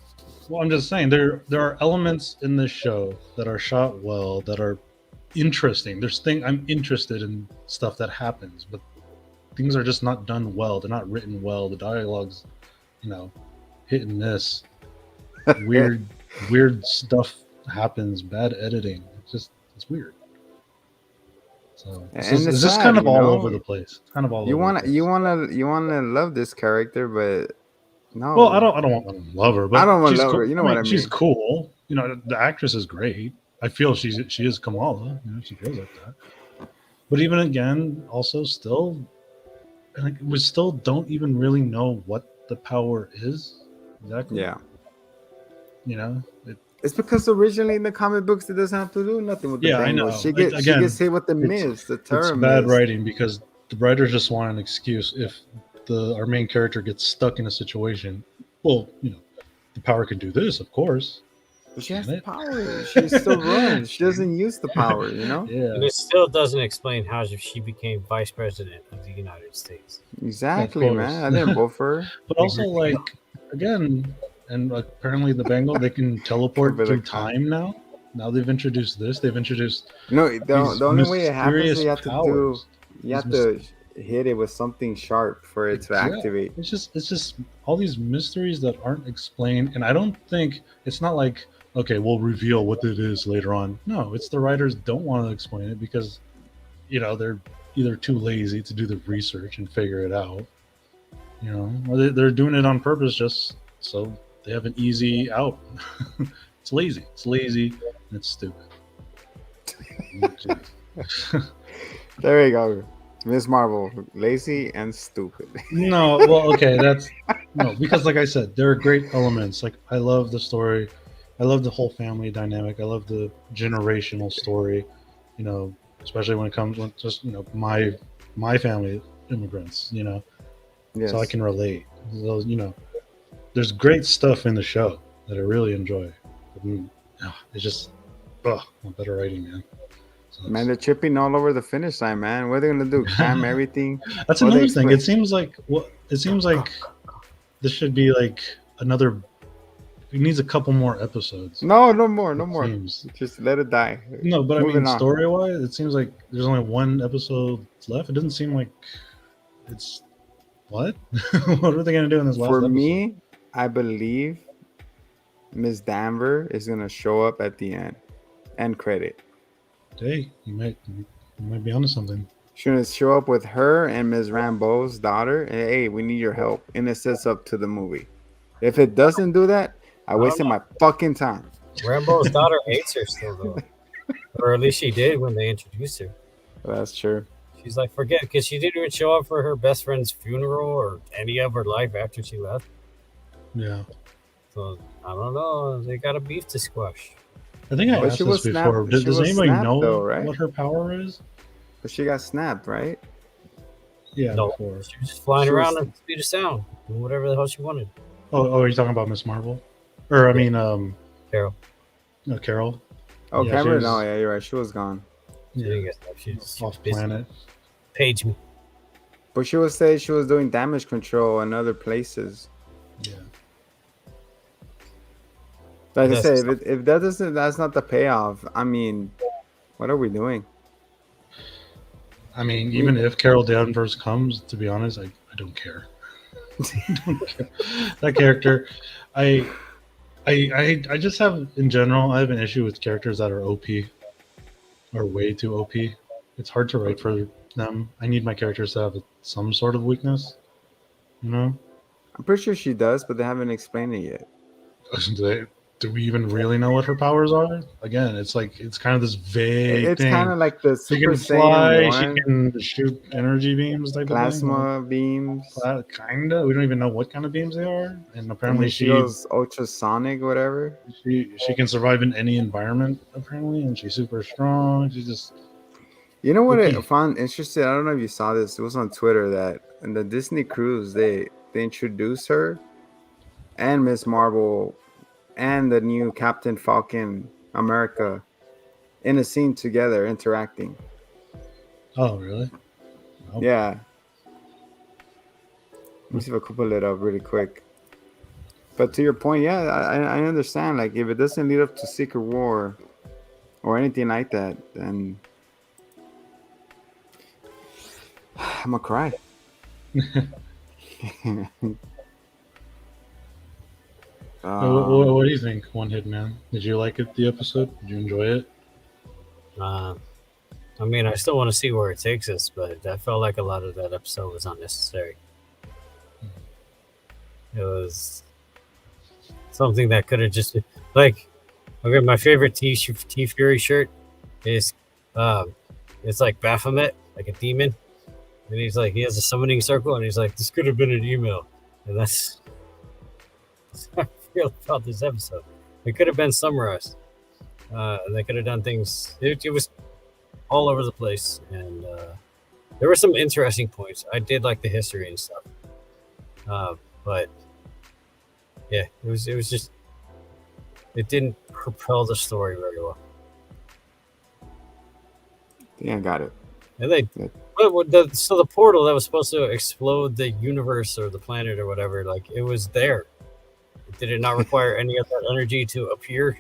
Well, I'm just saying there are elements in this show that are shot well, that are interesting. I'm interested in stuff that happens, but things are just not done well. They're not written well. The dialogue's, hit and miss. Weird stuff happens. Bad editing. It's weird. So And it's it's just sad, kind of you all know? over the place. Kind of all You over wanna the place. you wanna love this character, but no. Well, I don't want to love her, but I don't wanna she's love cool. her, you know what I She's mean. cool. The actress is great. I feel she is Kamala. She feels like that. But even again, also still, like we still don't even really know what the power is exactly. Yeah. It, It's because originally in the comic books it doesn't have to do nothing with the Yeah, I bangle. know. She Like, gets again, hit with the mist, the it's term bad mist. writing because the writers just want an excuse if our main character gets stuck in a situation. Well, the power can do this, of course. But she has Can the it? power. She still runs. She doesn't use the power, Yeah. and it still doesn't explain how she became vice president of the United States. Exactly, Of course. man. I didn't vote for her. But also, like, again, and apparently the bangle, they can teleport Cover the through con- time now. Now they've introduced this. They've introduced No, these the only way it happens is mysterious you powers. have These to hit it with something sharp for it to Yeah. activate. It's just all these mysteries that aren't explained, and I don't think it's not like, okay, we'll reveal what it is later on. No, it's the writers don't want to explain it because they're either too lazy to do the research and figure it out, or they're doing it on purpose just so they have an easy out. It's lazy. It's lazy and it's stupid. There you go. Ms. Marvel, lazy and stupid. No, well, okay, that's no, because like I said, there are great elements. Like I love the story, I love the whole family dynamic, I love the generational story. You know, especially when it comes when just my family immigrants. You know, so I Yes. can relate. Those, there's great stuff in the show that I really enjoy. It's just, better writing, man. So Man, they're chipping all over the finish line, man. What are they gonna do? Cram everything? that's What they another thing. explain? It seems like this should be like another. It needs a couple more episodes. No, no more, no It more. seems. Just let it die. No, but I mean, Moving on. story wise, it seems like there's only one episode left. It doesn't seem like it's what. What are they gonna do in this last For episode? me, I believe Miss Danver is gonna show up at the end credit. Hey, you might be onto something. She's gonna show up with her and Ms. Rambeau's daughter. And, hey, we need your help, and it sets up to the movie. If it doesn't do that, I don't wasted know. my fucking time. Rambo's daughter hates her still, though. Or at least she did when they introduced her. That's true. She's like, forget, because she didn't even show up for her best friend's funeral or any of her life after she left. Yeah, So, I don't know. They got a beef to squash. I think I But asked she this was before. snapped- she Does was anybody snapped, know though, right? what her power is? But she got snapped, right? Yeah, No, before. she was just flying She around was- at the speed of sound, doing whatever the hell she wanted. Oh, are you talking about Ms.Marvel? Or I mean, Carol, no, Carol. Oh, Yeah, she Cameron. was- No, yeah, you're right. She was gone. she Yeah, didn't get stuff. She was off busy. planet. Page me. But she was saying she was doing damage control in other places. Yeah. Like I That's- said, if that doesn't, that's not the payoff. I mean, what are we doing? I mean, even if Carol Danvers comes, to be honest, I don't care. Don't care. That character, I just have in general, I have an issue with characters that are OP or way too OP. It's hard to write for them. I need my characters to have some sort of weakness. You know? I'm pretty sure she does, but they haven't explained it yet. Do we even really know what her powers are? Again, it's like it's kind of this vague It's thing. kind of like the She Super can fly. Saiyan She 1 can shoot energy beams, type of thing. plasma beams. Kinda. We don't even know what kind of beams they are, and And apparently then she goes ultrasonic, whatever. she can survive in any environment. Apparently, and she's super strong. She's just You know what I Okay. found interesting? I don't know if you saw this. It was on Twitter that in the Disney cruise they introduced her and Miss Marvel and the new Captain Falcon America in a scene together interacting. oh really? Oh. Yeah. Let me see if I can pull it up really quick. But to your point, yeah, I understand. Like if it doesn't lead up to Secret War or anything like that, then I'm gonna cry. What do you think, One Hit Man? Did you like it? The episode? Did you enjoy it? I mean, I still want to see where it takes us, but I felt like a lot of that episode was unnecessary. It was something that could have just been like, okay, my favorite T Fury shirt is, it's like Baphomet, like a demon, and he's like, he has a summoning circle, and he's like, this could have been an email, and that's how I feel about this episode. It could have been summarized. And they could have done things. It was all over the place, and there were some interesting points. I did like the history and stuff, but yeah, it was just, it didn't propel the story very well. Yeah, got it. And they, Yeah. so the portal that was supposed to explode the universe or the planet or whatever, like it was there. Did it not require any of that energy to appear?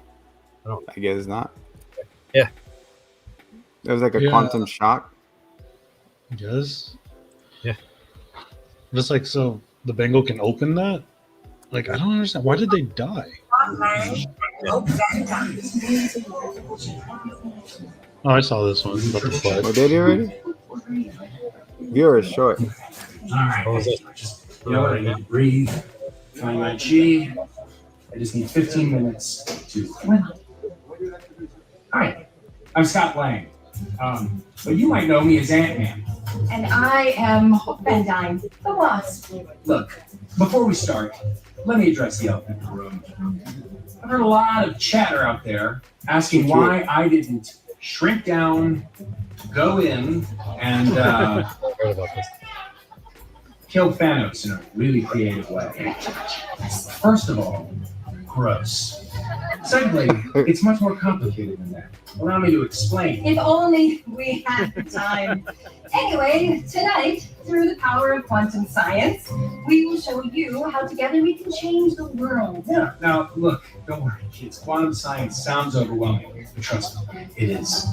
I guess not. Yeah. It was like a Yeah. quantum shock. Yes. Yeah. Just like so, the Bengal can open that. Like I don't understand. Why did they die? Oh, I saw this one about the Oh, flood. did you already? Viewer is short. What was it? You know what? I need to breathe, find my chi. I just need 15 minutes too. Hi, I'm Scott Lang. But you might know me as Ant-Man. And I am Hope Van Dyne, the Wasp. Look, before we start, let me address the elephant in the room. I've heard a lot of chatter out there asking why I didn't shrink down, go in, and Heard about this. kill Thanos in a really creative way. First of all, gross. Secondly, it's much more complicated than that. Allow me to explain. If only we had the time. Anyway, tonight, through the power of quantum science, we will show you how together we can change the world. Yeah, now look, don't worry, kids. Quantum science sounds overwhelming, but trust me, it is.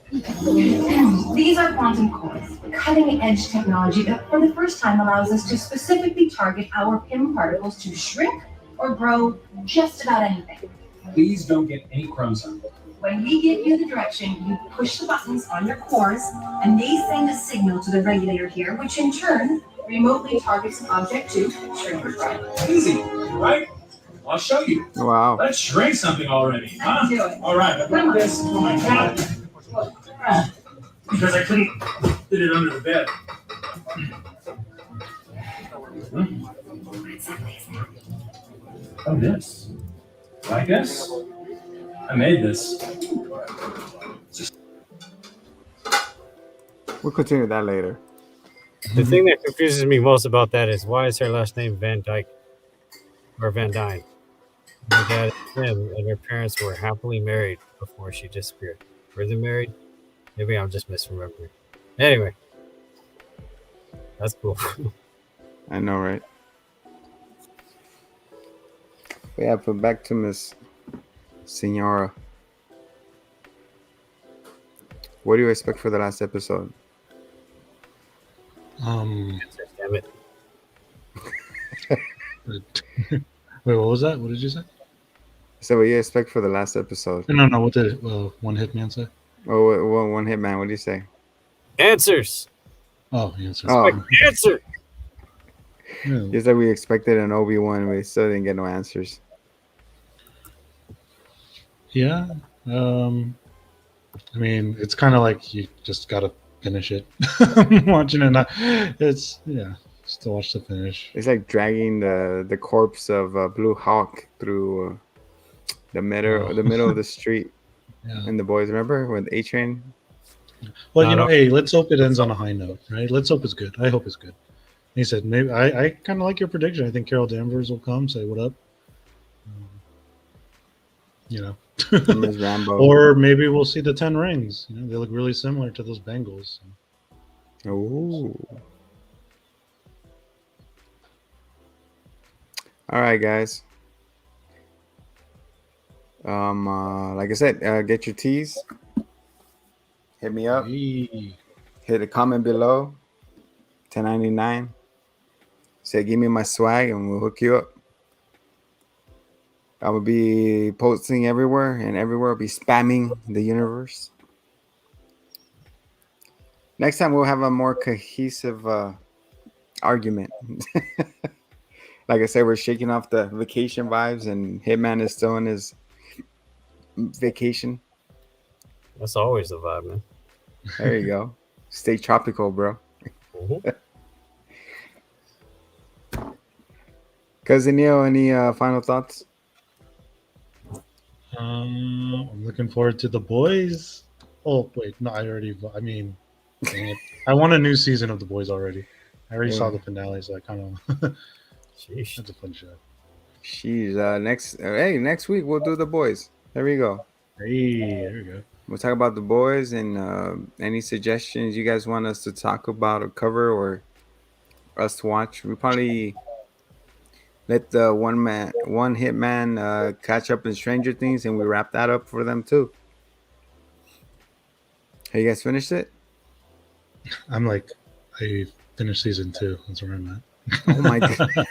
These are quantum cores, cutting-edge technology that for the first time allows us to specifically target our PIM particles to shrink or grow just about anything. Please don't get any crumbs on it. When we give you the direction, you push the buttons on your cores, and they send a signal to the regulator here, which in turn remotely targets an object to shrink or grow. Easy, right? I'll show you. Wow. Let's shrink something already, huh? Let's do it. All right, I've got this for my cat. Because I couldn't fit it under the bed. Oh, this. Like this? I made this. We'll continue that later. The thing that confuses me most about that is why is her last name Van Dyke or Van Dyne? My dad is Tim, and her parents were happily married before she disappeared. Were they married? Maybe I'm just misremembering. Anyway, that's cool. I know, right? Yeah, but back to Miss Senora. What do you expect for the last episode? Damn it. Wait, what was that? What did you say? So, what do you expect for the last episode? No. What did one hitman say? Oh, one hitman. What do you say? Answers. Oh, yes. Oh, Answer. Yeah. just like we expected an Obi-Wan, we still didn't get no answers. Yeah. I mean, it's kind of like you just gotta finish it. Watching it, it's still watch the finish. It's like dragging the corpse of Blue Hawk through the middle of the street. Yeah. And the boys, remember when A-Train? Well, hey, let's hope it ends on a high note, right? Let's hope it's good. I hope it's good. He said, maybe I kind of like your prediction. I think Carol Danvers will come, say what up. And Ms. Rambo. Or maybe we'll see the 10 rings. They look really similar to those Bengals. Ooh. All right, guys. Like I said, get your teas. Hit me up. Hey. Hit a comment below. $10.99. Say, give me my swag, and we'll hook you up. I will be posting everywhere, and everywhere I'll be spamming the universe. Next time we'll have a more cohesive argument. Like I said, we're shaking off the vacation vibes, and Hitman is still in his vacation. That's always the vibe, man. There you go. Stay tropical, bro. Mhm. Cousin Neil, any final thoughts? I'm looking forward to The Boys. Oh, wait. No, I mean, dang it. I want a new season of The Boys already. I already saw the finale, so I kind of... Sheesh. That's a fun show. Jeez, next week we'll do The Boys. There we go. Hey, there we go. We'll talk about The Boys, and any suggestions you guys want us to talk about or cover or us to watch. We probably let the one hitman catch up in Stranger Things, and we wrap that up for them too. Have you guys finished it? I'm like, I finished season 2. That's where I'm at. Oh my god.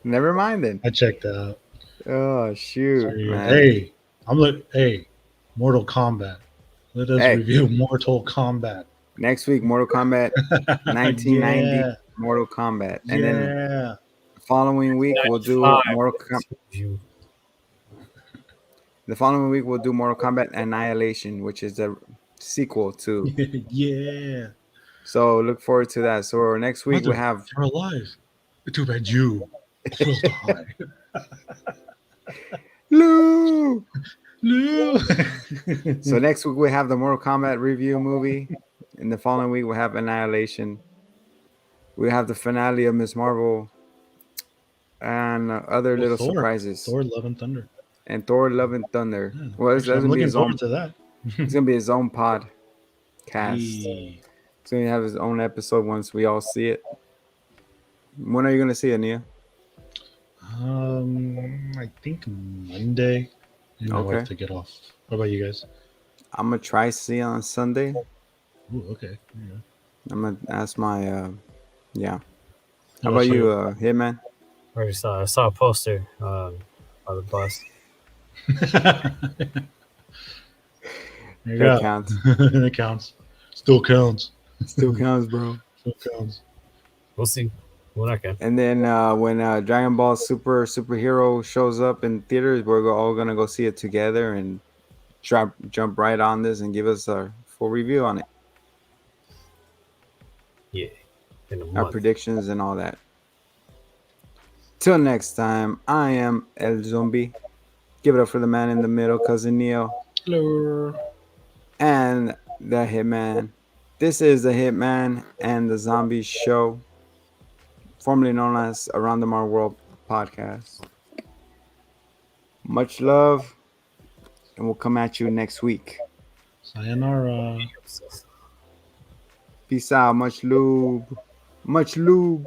Never mind then. I checked out. Oh shoot, Sorry, man. Hey, Mortal Kombat. Let us review Mortal Kombat. Next week, Mortal Kombat 1990. Yeah. Mortal Kombat, and then Yeah. following week we'll do Mortal Kombat. The following week we'll do Mortal Kombat Annihilation, which is the sequel to. Yeah. So look forward to that. So next week we Mother, have you're alive. Too bad you will die. Lou. No. So next week we have the Mortal Kombat review movie. And the following week we have Annihilation. We have the finale of Ms.Marvel and other little Thor. surprises. Thor, Love and Thunder. And Thor: Love and Thunder. Yeah. Well, it's Actually, I'm gonna be looking his own. forward to that. It's gonna be his own podcast. Hey. It's gonna have his own episode once we all see it. When are you gonna see it, Nia? I think Monday. And my Okay. wife to get off. What about you guys? I'm gonna try to see it on Sunday. Ooh, okay. Yeah. I'm gonna ask my yeah. How Yeah, about so- you, Hitman? I saw a poster by the bus. There you That go. counts. That counts. Still counts. Still counts, bro. Still counts. We'll see. We're not gonna. And then when Dragon Ball Superhero shows up in theaters, we're all gonna go see it together and jump right on this and give us our full review on it, Yeah. In a our month. predictions and all that. Till next time, I am El Zombie. Give it up for the man in the middle, Cousin Neo, Hello. and the Hitman. This is the Hitman and the Zombie Show, formerly known as Around the Mar World Podcast. Much love, and we'll come at you next week. Sayonara. Peace out. Much lube. Much lube.